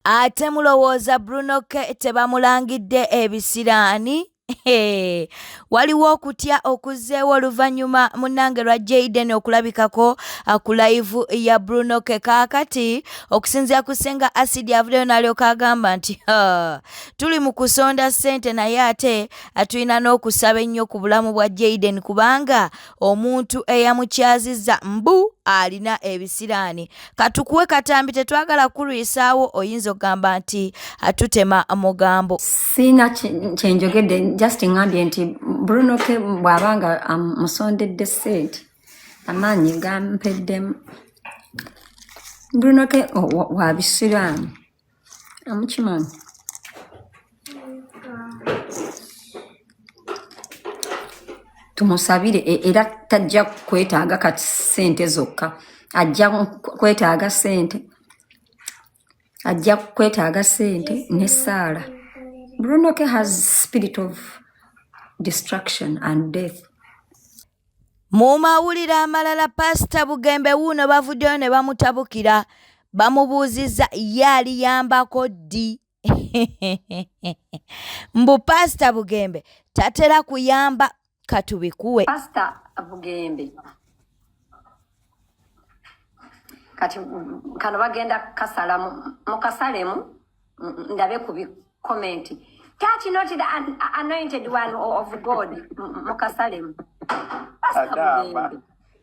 Ate mulowooza Bruno K tebamulangidde ebisiraani? Waliwo okutya okuzzeewo oluvannyuma munnange lwa Jayden okulabikako ku live ya Bruno K. Kaakati okusinziira ku Ssenga Acid avuddeyo n'alyoka agamba nti tuli mu kusonda ssente naye ate tulina n'okusaba ennyo ku bulamu bwa Jayden kubanga omuntu eyamukyazizza mbu alina ebisiraani. Katukuwe katambi tetwagala kulwisaawo oyinza okugamba nti atutema mugambo. Sina kyenjogedde just ngambye nti Bruno K bw'abanga musondedde ssente amaanyi gampeddemu. Bruno K wa bisiraani amukimanyi. Tumusabire era tajja kwetaaga kati ssente zokka, ajja kwetaaga ssente, ajja kwetaaga ssente ne Sarah. Bruno K has spirit of destruction and death. Mu mawulire amalala Pastor Bugembe wuuno bavuddeyo ne bamutabukira bamubuuzizza ye aliyambako ddi. Mbu Pastor Bugembe tatera kuyamba katubikuwe. Pastor Bugembe kati kano bagenda kasala mukasalemu ndabe ku comment. Touch not the anointed one of God mukasalemu.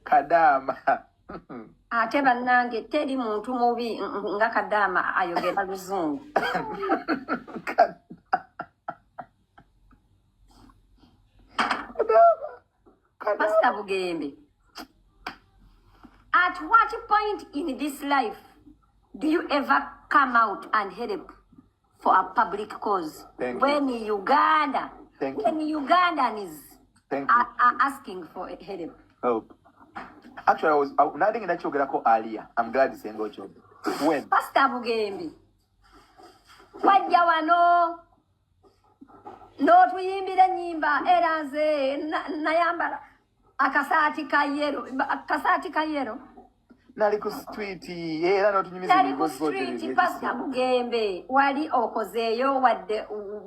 Kadama. Ate bannange teri muntu mubi nga Kadama ayogera luzungu. Pastor Bugembe, at what point in this life do you ever come out and help for a public cause? Thank when you. Uganda, Thank when Ugandans are asking for help? Help. Actually, I was nothing in that you earlier. I'm glad you saying what you when. Pastor Bugembe, wajja wano n'otuyimbira ennyimba era nze nayambala akasaati ka yero. Nali ku street era n'otunyumiza nali ku street. Pastor Bugembe wali okozeeyo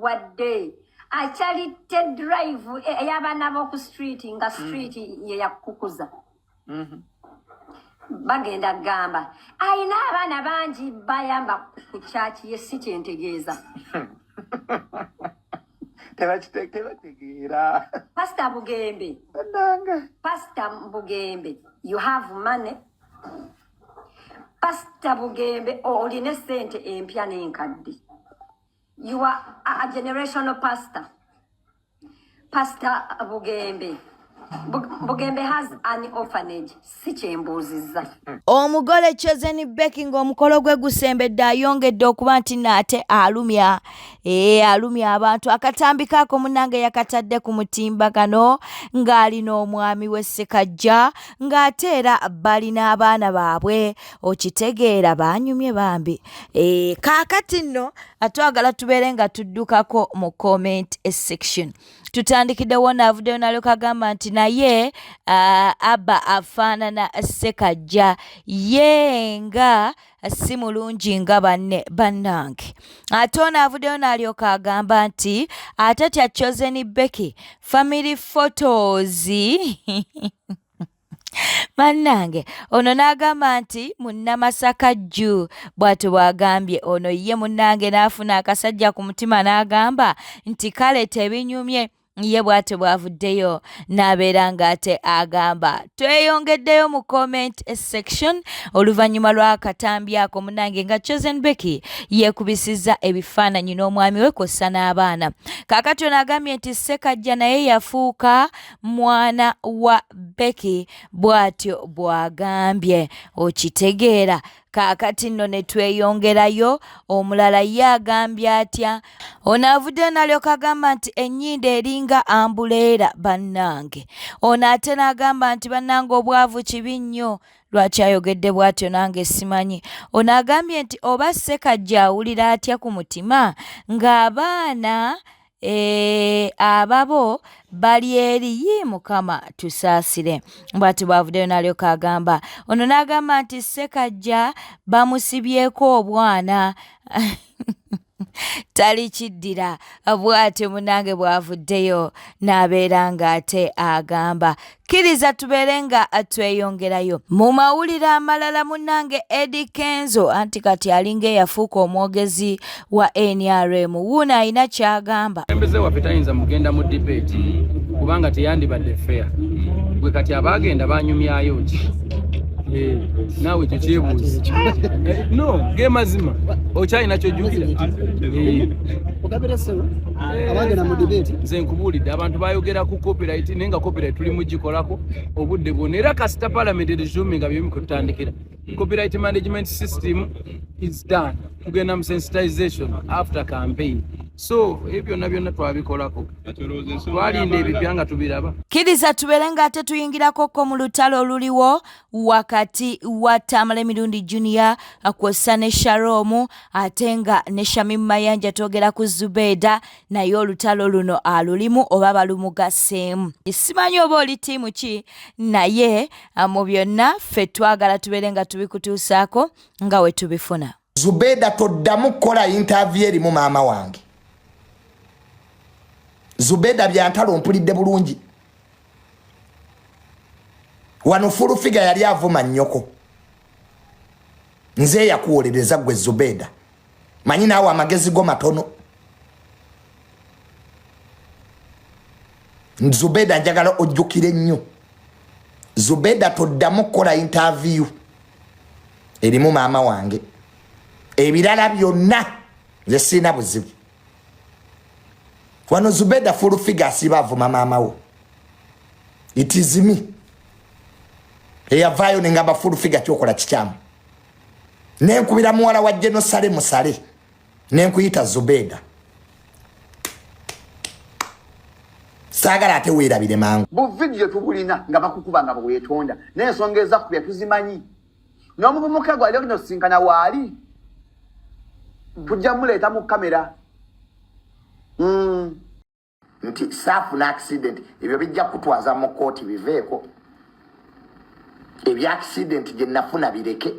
wadde achalite drive ey'abaana b'oku street nga street ye yakukuza. Bagenda gamba ayina abaana bangi bayamba ku kyaki ye si kyentegeeza. Pastor Bugembe, Pastor Bugembe, you have money. Pastor Bugembe, olina ssente empya n'enkadde. You are a generational pastor. Pastor Bugembe. Bugembe has an orphanage. Si kyembuuzizza. Omugole Chosen Becky ng'omukolo gwe gusembedde ayongedde okuba nti naate alumya. Alumya abantu. Akatambi kaako munnange yakatadde ku mutimbagano ng'alina omwami we Ssekajja ng'ate era balina abaana baabwe. Okitegeera banyumye bambi. Kaakati nno atwagala tubeere nga tuddukako mu comment section. Tutandikiddewo n'avuddeyo n'alyoka agamba nti naye Abba afaanana Ssekajja ye nga si mulungi nga banne bannange. Ate ono avuddeyo n'alyoka agamba nti ate tya Chosen Becky family photos Mannange ono n'agamba nti munnamasaka jju bw'atyo bw'agambye ono ye munnange n'afuna akasajja ku mutima n'agamba nti kale tebinyumye. Ye bw'atyo bw'avuddeyo n'abeera ng'ate agamba tweyongeddeyo mu comment section oluvannyuma lw'akatambi ako munnange nga Chosen Becky yeekubisizza ebifaananyi n'omwami we kw'ossa n'abaana. Kaakati ono agambye nti Ssekajja naye yafuuka mwana wa Becky bw'atyo bw'agambye. Okitegeera. Kaakati nno ne tweyongerayo omulala ye agambye atya. Ono avuddeyo n'alyoka agamba nti ennyindo eringa ambuleera bannange. Ono ate n'agamba nti bannange obwavu kibi nnyo. Lwaki ayogedde bw'atyo nange simanyi. Ono agambye nti oba Ssekajja awulira atya ku mutima ng'abaana ababo bali eri ye Mukama tusaasire. Bw'ati bw'avuddeyo n'alyoka agamba. Ono n'agamba nti Ssekajja bamusibyeko obwana. Tali kiddira. Bw'atyo munnange bw'avuddeyo n'abeera ng'ate agamba kkiriza tubeere nga tweyongerayo. Mu mawulire amalala munnange Eddie Kenzo anti kati alinga eyafuuka omwogezi wa NRM wuuno alina ky'agamba. Embeze waffe tayinza mugenda mu debate kubanga teyandibadde fair. Bwe kati abaagenda banyumyayo ki? Naawe ekyo kyebuuzi. No, ge mazima. Okyalina kyojjukira. Abagenda mu debate. Nze nkubuulidde abantu bayogera ku copyright naye nga copyright tuli mugikolako obudde bwonna era kasita parliament resume nga byemu kutandikira. Copyright management system is done. Tugenda mu sensitization after campaign. So ebyo byonna twabikolako. Twalinda ebipya nga tubiraba. Kkiriza tubeere nga ate tuyingirako mu lutalo oluliwo wakati wa Tamale Mirundi Junior kw'ossa ne Sharomu ate nga ne Shamim Mayanja twogera ku Zubeda naye olutalo luno alulimu oba balumugaseemu. Simanyi oba oli ttiimu ki naye mu byonna ffe twagala tubeere nga tubikutuusaako nga we tubifuna. Zubeda toddamu kukola interview erimu maama wange. Zubeda byantalo mpulidde bulungi. Wano fulu figa yali avuma nnyoko. Nze yakuwolereza gwe Zubeda. Manyi naawe amagezi go matono. Zubeda njagala ojjukire nnyo. Zubeda toddamu kukola interview erimu maama wange. Ebirala byonna nze sirina buzibu. Wano Zubeda fulu figa asiba avuma maama wo. It is me. Eyavaayo nengamba fulu figa kyokola kikyamu. Nenkubira muwala wa Jeno Sale Musale. Nenkuyita Zubeda. Saagala ate weerabire mangu. Bu video tubulina nga bakukuba nga bwetonda. N'ensonga ezakubya tuzimanyi. N'omubumuka gwa leo kinosinkana waali. Tujja muleeta mu kamera. Nti saafuna accident ebyo bijja kutwaza mu kooti biveeko. Ebya accident gye nafuna bireke.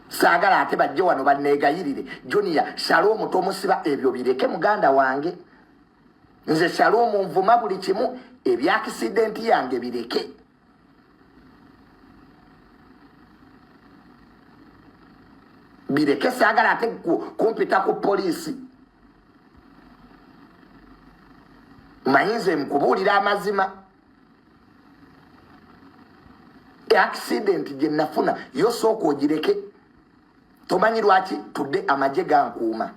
Saagala ate bajje wano banneegayirire. Junior, Shalom tomusiba ebyo bireke muganda wange. Nze Shalom nvuma buli kimu ebya accident yange bireke. Bireke saagala ate kumpita ku polisi. Mayinze mkubuulira amazima. Accident gye nafuna yo sooka ogireke. Tomanyi lwaki tudde amagye gankuuma.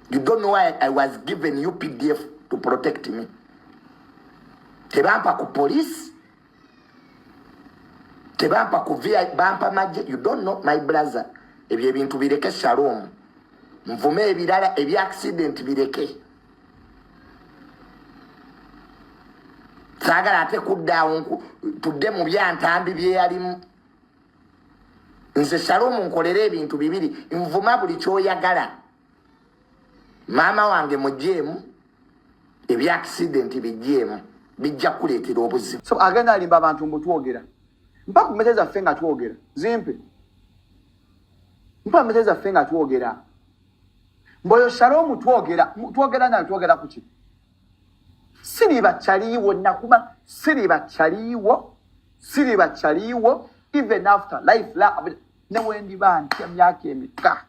You don't know why I was given UPDF to protect me. Tebampa ku police. Tebampa ku VI bampa magye. You don't know my brother. Ebyo ebintu bireke Shalom. Nvume ebirala ebya accident bireke. Saagala ate kuddawo tudde mu byantambi bye yalimu. Nze Shalom nkolera ebintu bibiri. Nvuma buli kyoyagala. Maama wange mujeemu ebya accident bijeemu bijja kuleetera obuzibu. So agenda alimba abantu mbutwogera. Mpa kumeteza ffe nga twogera. Zimpe. Mpa kumeteza ffe nga twogera. Mboyo Shalom twogera nayo twogera ku ki? Siri bachaliwo nakuba siri bachaliwo even after life ne wendi banti emyaka emika.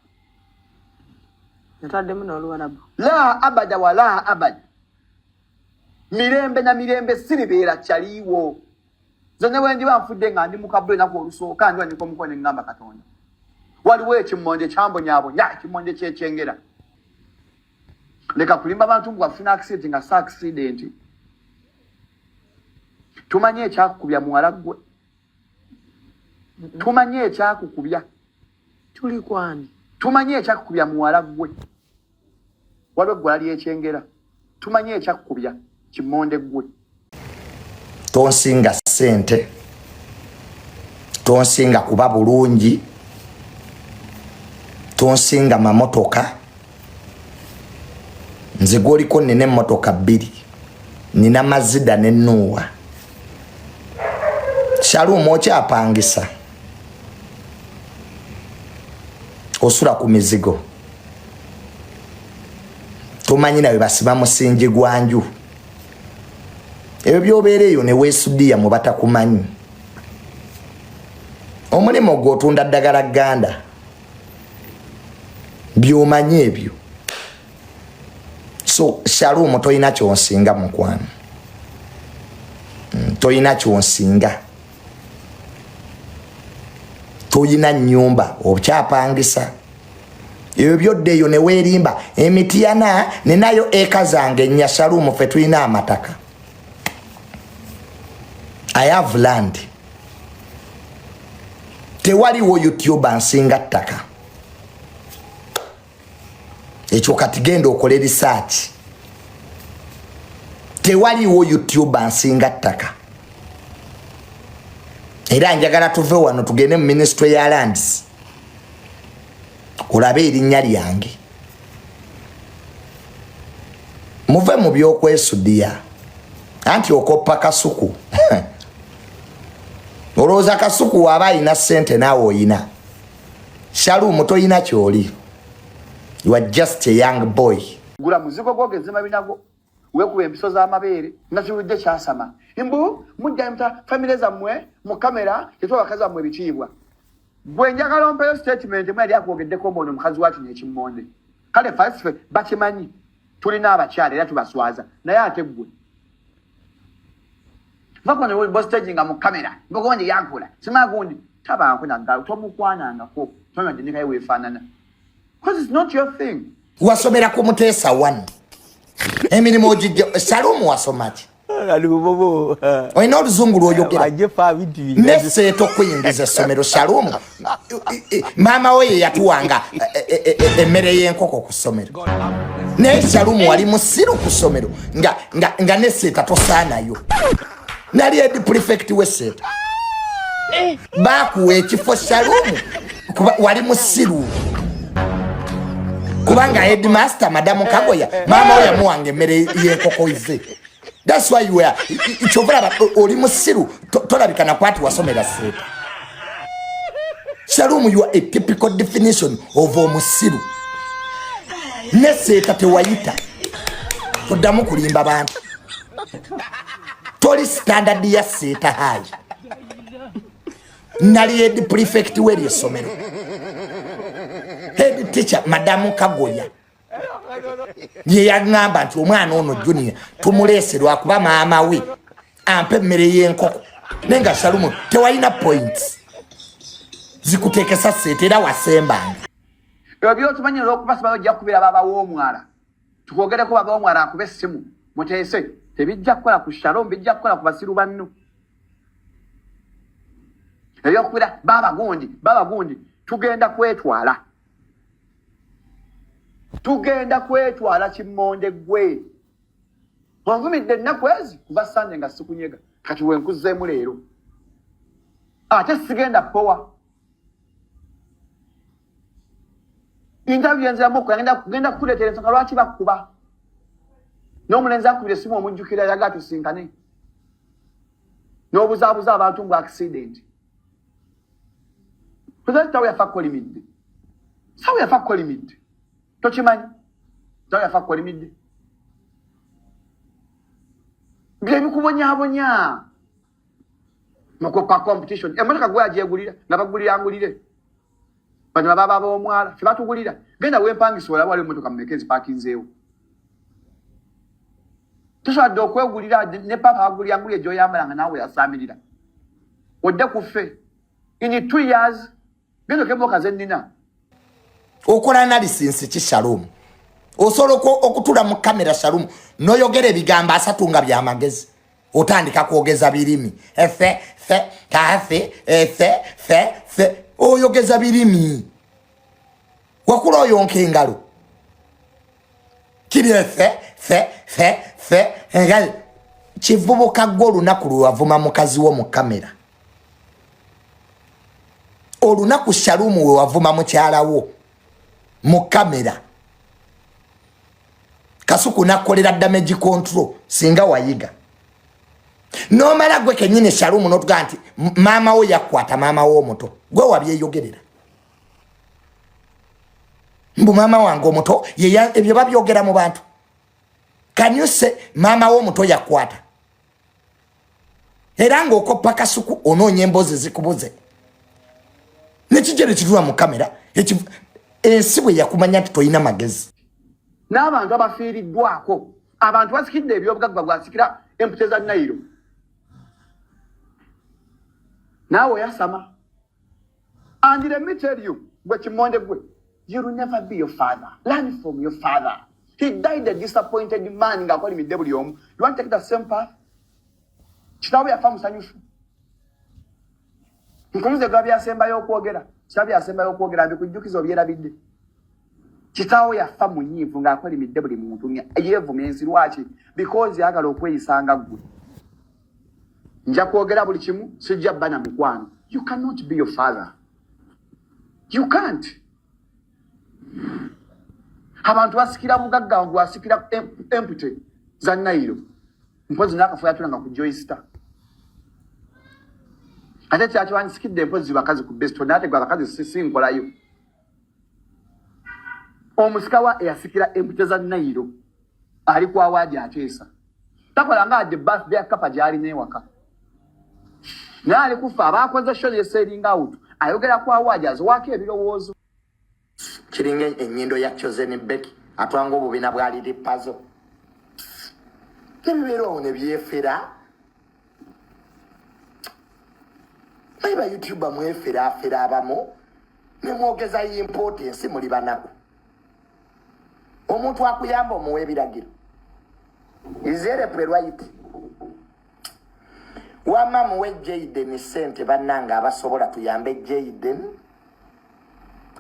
Nataddemu n'oluwalabu. La abada wala abada. Mirembe na mirembe siri beera chaliwo. Zonne wendi banfudde nga ndi mukabule nako olusooka ndi wanyiko mukone ngamba Katonda. Waliwo ekimmonde kyambonyabo nya ekimmonde kyekyengera. Leka kulimba abantu bwafuna accident nga sa accident. Tumanye ekyakukubya muwala gwe. Tumanye ekyakukubya. Tuli kwani. Tumanye ekyakukubya muwala gwe. Waliwo ggwala lyekyengera. Tumanye ekyakukubya kimmonde gwe. Tonsinga ssente. Tonsinga kuba bulungi. Tonsinga mamotoka. nze gwoliko nina emmotoka 2 nina Mazida ne Nuwa. Shalumu okyapangisa osula ku mizigo tomanyi nawe basiba musingi gwanju ebyo byobeera eyo ne weesudiya mu batakumanyi omulimu gw'otunda ddagala Ganda byomanyi ebyo. So Shalumu toyina kyonsinga mukwano, toyina kyonsinga, toyina nnyumba okyapangisa ebyo byodde eyo ne weerimba Emitiana nenayo eka zange nnya Shalumu ffe tulina amataka. I have land. Tewaliwo YouTube nsinga ttaka. Ekyo kati genda okole research. Tewaliwo YouTube nsinga ttaka. Era njagala tuve wano tugende mu Ministry ya Lands. Olabe erinnya lyange. Muve mu byokwesudiya. Anti okoppa kasuku. Olowooza kasuku waba alina ssente naawe oyina. Shalumu toyina kyoli. You are just a young boy. Gula muzigo gwogeze mabinago. Wekuba empiso z'amabeere nga kiwudde kyasama. Mbu mujja mta family zammwe mu kamera tetwa bakazi bammwe bitiibwa. Gwe njagala ompeyo statement mwali akwogeddeko mwono mukazi wacu n'ekimmonde. Kale fasife bakimanyi tulina abakyala era tubaswaza naye ate ggwe vakone wo staging mu kamera ngogonje yankola sima gundi tabanko nanga tomukwanangako tonyo ndikaye wefanana because it's not your thing. Wasomera ku Muteesa 1 emirimu ojijja Shalumu wasomachi Alubobo oyina oluzungu lwoyogera ajefa bintu nese tokuyingiza essomero Shalumu mama we yatuwanga emmere y'enkoko ku ssomero naye Shalumu wali musiru ku ssomero nga neseeta tosaanayo nali edi prefect w'esseeta baakuwa ekifo Shalumu kuba wali musiru kubanga headmaster Madamu Kagoya mama we yamuwanga emmere y'enkoko ize. That's why you are chovala oli musiru tolabika na kwati wasomera sseeta. Shalumu, you are a typical definition of omusiru. Neseeta tewayita toddamu kulimba bantu toli standard ya seeta high. Nali head prefect w'eryo essomero, head teacher Madamu Kagoya ye yaŋŋamba nti omwana ono Junior tumuleese lwakuba maama we ampe emmere y'enkoko. Nenga Shalumu tewalina points zikuteekesa sseeta era wasembanga. Ebyo byotumanyi olw'okubasaba ojja kubeera baba w'omwala tukwogereko baba w'omwala akube essimu muteese tebijja kukola ku Shalumu bijja kukola ku basiru banno. Ebyokubira baba gundi tugenda kwetwala kimmonde gwe onvumidde ennaku ezi kuva Sande nga sikunyega kati wenkuzeemu leero ate sigenda powa interview enziramu kugenda kukuleetera ensonga lwaki bakuba n'omulenzi akubira essimu omujjukira yaga tusinkane n'obuzaabuza abantu ngu accident President tawe yafa kolimidde sawe yafa kolimidde tokimanyi tawe yafa kolimidde bye bikubonyabonya mukoka competition emotoka gwe agyegulira nga bagulirangulire bano baba b'omwala ffe batugulira genda wempangisa olaba wali emotoka mumekezi pakinzeewo tosobadde okwegulira ne papa agulirangulire gy'oyambalanga naawe yasaamirira odde ku ffe in 2 years genda okemmotoka ze nnina. Okola analysis ki Shalumu? Osobola okutula mu kamera Shalumu n'oyogera ebigambo 3 nga byamagezi otandika kwogeza birimi efe oyogeza birimi wakula oyonka engalo kiri efe engali kivubuka gwe olunaku lwe wavuma mukazi wo mu kamera, olunaku Shalumu we wavuma mukyala wo mu kamera Kasuku nakolera damage control singa wayiga. No mala gwe kenyine Shalumu notuga nti mama wo yakwata mama wo omuto. Gwe wabyeyogerera. Mbu mama wange omuto ye ebyo babyogera mu bantu. Can you say mama wo omuto yakwata? Era ng'okoppa Kasuku onoonya emboozi zikubuze. Nekigere kitula mu kamera ensi bwe yakumanya nti toyina magezi. N'abantu abafiiriddwako abantu basikidde ebyobugagga bwasikira empute za Nairo. Naawe yasama. And let me tell you, you will never be your father. Learn from your father. He died a disappointed man. You want to take the same path? Chitawe ya famu sanyufu. Nkuluze gabi asemba yokwogera. Chitawe asemba yokwogera abikujukizo byera bidde. Chitawe ya famu nyivu nga akwali midebuli muntu yevu mensi lwaki because yagala okweyisanga gwe. Nja kwogera buli kimu sijja bana mukwano. You cannot be your father. You can't. Abantu basikira mugagga wangu asikira empute za Nairo. Mpozi nakafuya tulanga ku Joyster. Ate kyacho wansikidde mpozi bakazi ku best nate gwa bakazi sisinkolayo. Omusika wa yasikira empute za Nairo. Ali kwa waje ateesa. Takola nga the birthday kapa jali newaka. Na ali kufa abakoze show ye selling out. Ayogera kwa waje azwake ebirowoozo. Kiringe enyindo ya Chosen Becky atwanga obubina bwali lipazo. Nebiro ne byefera. Maiba YouTuber mwefera fera abamo ne mwogeza importance muri banako. Omuntu akuyamba omuwe biragiro. Izere right. Wama muwe Jayden sente bananga abasobola tuyambe Jayden.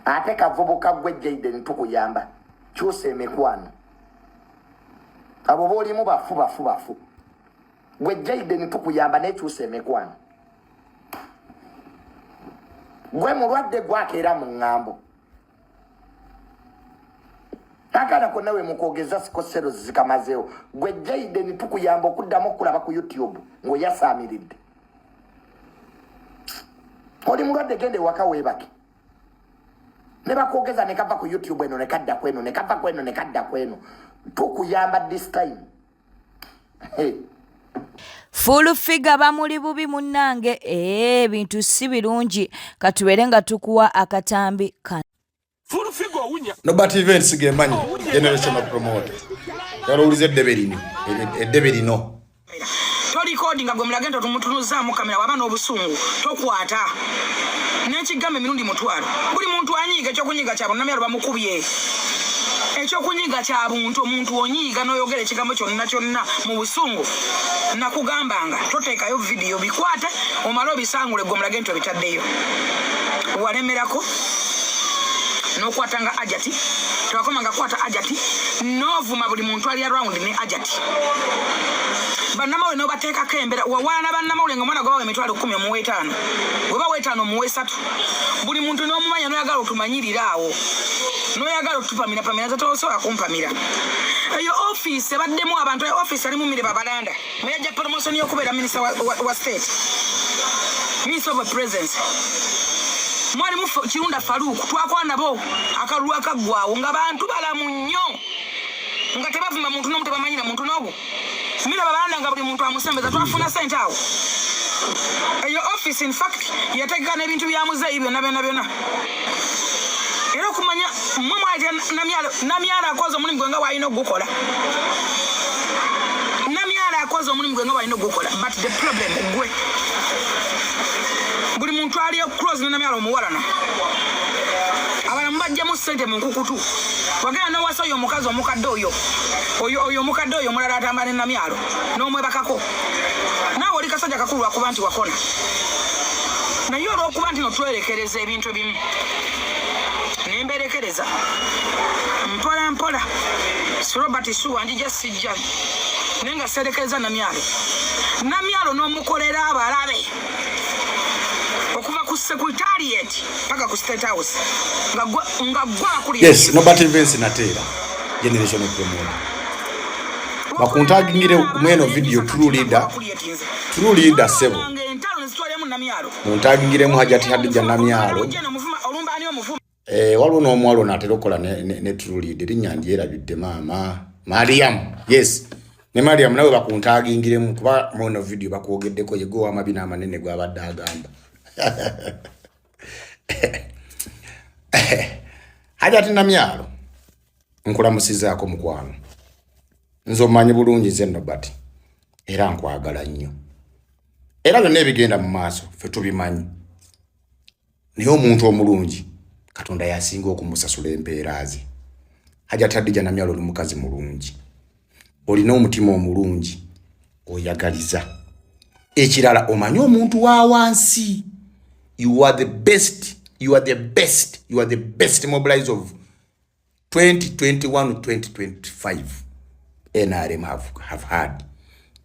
Ate kavubuka gwe Jayden tukuyamba. Kyose emekwano. Abo boli mu bafu. Gwe Jayden tukuyamba ne kyose emekwano. Gwe mulwadde gwakera mu ngambo. Takana ko nawe mukogeza sikosero zikamazeo. Gwe Jayden tukuyamba okuddamu kulaba ku YouTube ngo yasamiridde. Oli mulwadde gende waka webake. Neba kogeza nekava ku YouTube eno nekadda kwenu nekava kwenu nekadda kwenu. Tukuyamba this time. Hey. Full figure bamuli bubi munnange bintu si birungi katuwere nga tukuwa akatambi kan. Full figure unya. Nobody events gemanyi generation of promoter. Yaro ulize debelini. Debelino. To recording agwe mulagendo tumutunuza mu kamera wabana obusungu tokwata. Nekigambe mirundi mutwalo. Buli muntu anyiga ekyo kunyiga kyabo namyalo bamukubye. Ekyo kunyiga kyabuntu omuntu onyiga noyogera ekigambo kyonna mu busungu. Nakugambanga toteekayo video bikwate omalo bisangule gwe mulagendo bitaddeyo. Walemerako nokwatanga ajati twakomanga kwata ajati novuma buli muntu ali around ne ajati banamawe no bateka kembera wawana banamawe ngomwana gwa emitwalo 10 mu 5 goba 5 mu 3 buli muntu no mumanya no yagala otumanyirirawo no yagala otupamira pamira zatoso akumpamira eyo office baddemu abantu office ali mu mire babalanda meja promotion yokubera minister wa state minister of presence mwali mu Kirunda Faruku twakwana bo akalwa kagwawo nga bantu balamu nnyo nga tebavuma muntu n'omuntu bamanyira muntu n'obo mira balanda nga buli muntu amusembeza twafuna sente awo eyo office in fact yategeka n'ebintu bya muzeeyi byonna era okumanya mmwe mwaite namyala akoze omulimu gwe nga walina ogukola namyala akoze omulimu gwe nga walina ogukola but the problem gwe buli muntu ali close na namyalo muwalana abana mbajja mu sente mu nkukutu wagenda no waso yo mukazi omukadde oyo mukadde oyo mulala atambane namyalo n'omwe bakako nawe oli kasajja kakulu akuba nti wakona naye olw'okuba nti notwerekereza ebintu ebimu nemberekereza mpola Robert Suwa njija sijja nenga serekereza namyalo n'omukolera abalabe okuva ku secretariat paka ku state house nga gwa kuli yes nobody events natera generation of promoter bakuntagingire mweno video True Leader sebo muntagingire mu Hajati Hadija Namyalo waliwo n'omuwala n'atera okukola ne True Leader erinnya lyerabidde maama Mariam. Yes, ne Mariam nawe bakuntagingiremu kuba mweno video bakwogeddeko yego w'amabina amanene gw'abadde agamba. Hajati Namyalo nkulamusizaako mukwano, nze omanyi bulungi nze Nobert era nkwagala nnyo era byonna ebigenda mu maaso ffe tubimanyi, naye omuntu omulungi Katonda yasinga okumusasula empeera ze. Hajati Hadija Namyalo oli mukazi mulungi, olina omutima omulungi, oyagaliza. Ekirala omanyi omuntu wa wansi. You are the best. You are the best. You are the best mobilizer of 2021 to 2025 NRM have had.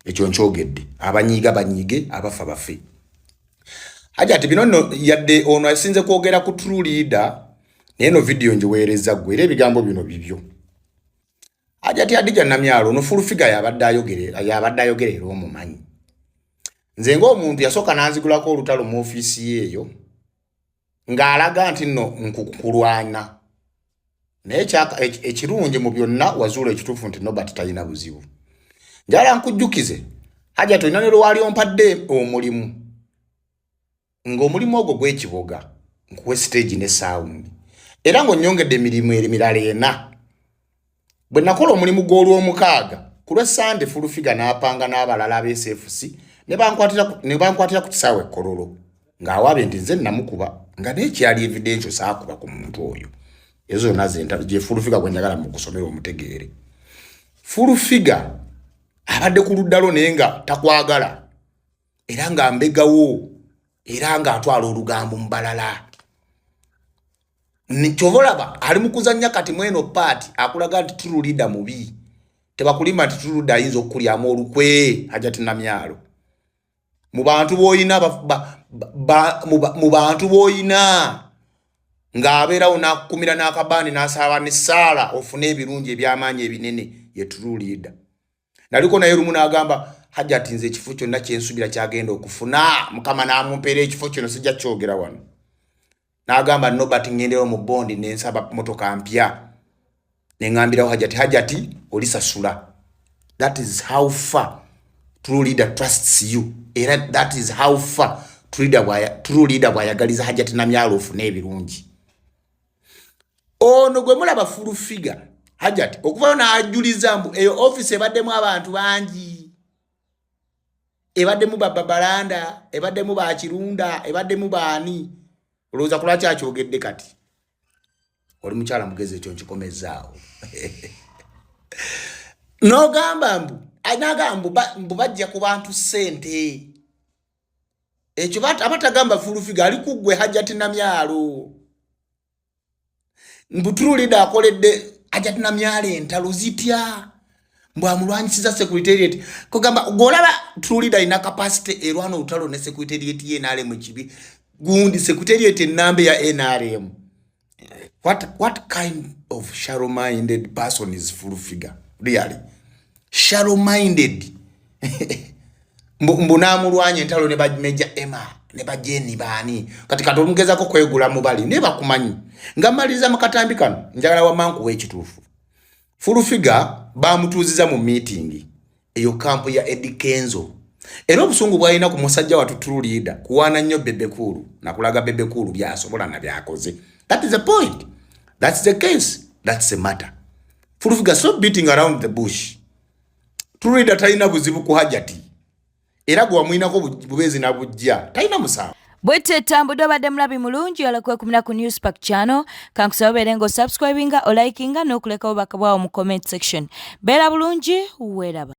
Ekyo nkyogedde. Abanyiiga banyiige, abafa bafe. Hajati bino yadde ono asinze kwogera ku True Leader, neno video njiweereza gwe era ebigambo bino bibyo. Hajati Hadija Namyalo ono full figure yabadde ayogerera omumanyi. Nze ng'omuntu yasooka n'anzigulako olutalo mu ofiisi yeeyo ng'alaga nti nno nkukulwana. Naye ekirungi mu byonna wazuula ekituufu nti Nobert talina buzibu. Njala nkujjukize Hajati olina ne lwali ompadde omulimu, ng'omulimu ogwo gw'ekiboga nkuwe stage ne sound era ng'onnyongedde emirimu emirala 4. Bwe nakola omulimu gw'olw'omukaaga ku Lwesande full figure n'apanga n'abalala ab'SFC ne bankwatira ku kisaawe Kololo ng'awaabye nti nze namukuba nga n'ekyali evidential saakuba ku muntu oyo. Ezo zonna gye full figure gwe njagala mu kusomera omutegeere. Full figure abadde ku luddalo naye nga takwagala era nga mbegawo era nga atwala olugambo mu balala. Nikyovolaba ali mu kuzannya kati mweno party akulaga nti True Leader mubi. Tebakulima nti True Leader ayinza okulyamu olukwe Hajati Namyalo. Mu bantu boyina ng'abeerawo n'akukumira n'akabaani n'asaba n'essaala ofune ebirungi eby'amaanyi ebinene ye True Leader. Naliko naye lumu n'agamba Hajati nze ekifo kyonna kyensubira kyagenda okufuna Mukama n'amumpeera ekifo kino sijja kyogera wano. N'agamba Nobert ngendera mu bondi n'ensaba motoka mpya n'engambirawo Hajati olisasula. That is how far True Leader trusts you. Era that is how far True Leader bwayagaliza Hajati Namyalo ofune ebirungi. Ono gwe mulaba full figure Hajati okuvayo n'ajuliza mbu eyo office ebaddemu abantu bangi, ebaddemu Babalanda, ebaddemu Bakirunda, ebaddemu baani. Olowooza ku lwaki akyogedde kati? Oli mukyala mugezi ekyo nkikomezaawo. N'ogamba mbu bajja ku bantu ssente. Ekyo abatagamba full figure ali ku ggwe Hajati Namyalo. Mbu True Leader akoledde Hajati Namyalo entalo zitya. Mbu amulwanyisiza secretariat. Kugamba golaba True Leader ina capacity erwana olutalo ne secretariat ye NRM kibi. Gundi secretariat enambe ya NRM. What kind of shallow-minded person is full figure? Really? Shallow-minded. Mbu namulwanye entalo ne Meja Emma ne Jeni baani katika tolungezako kwegula mubali ne bakumanyi ngamaliza makatambi kano njagala wa manku w'ekituufu. Full figure bamutuuziza mu meeting eyo kampu ya Eddie Kenzo. Era obusungu bwalina ku musajja watu True Leader kuwaana nnyo Bebekulu nakulaga Bebekulu byasobola na byakoze. That is the point. That's the case. That's the matter. Full figure stop beating around the bush. True Leader talina buzibu ku Hajati. Era gwe wamwinako bubezi na bujja talina musango. Bwete tambudde obadde mulabi mulungi olakwekuumira ku Newspark channel. Kankusaba ngo subscribinga, olikinga n'okuleka obubaka bwawo mu comment section. Beera bulungi, weeraba.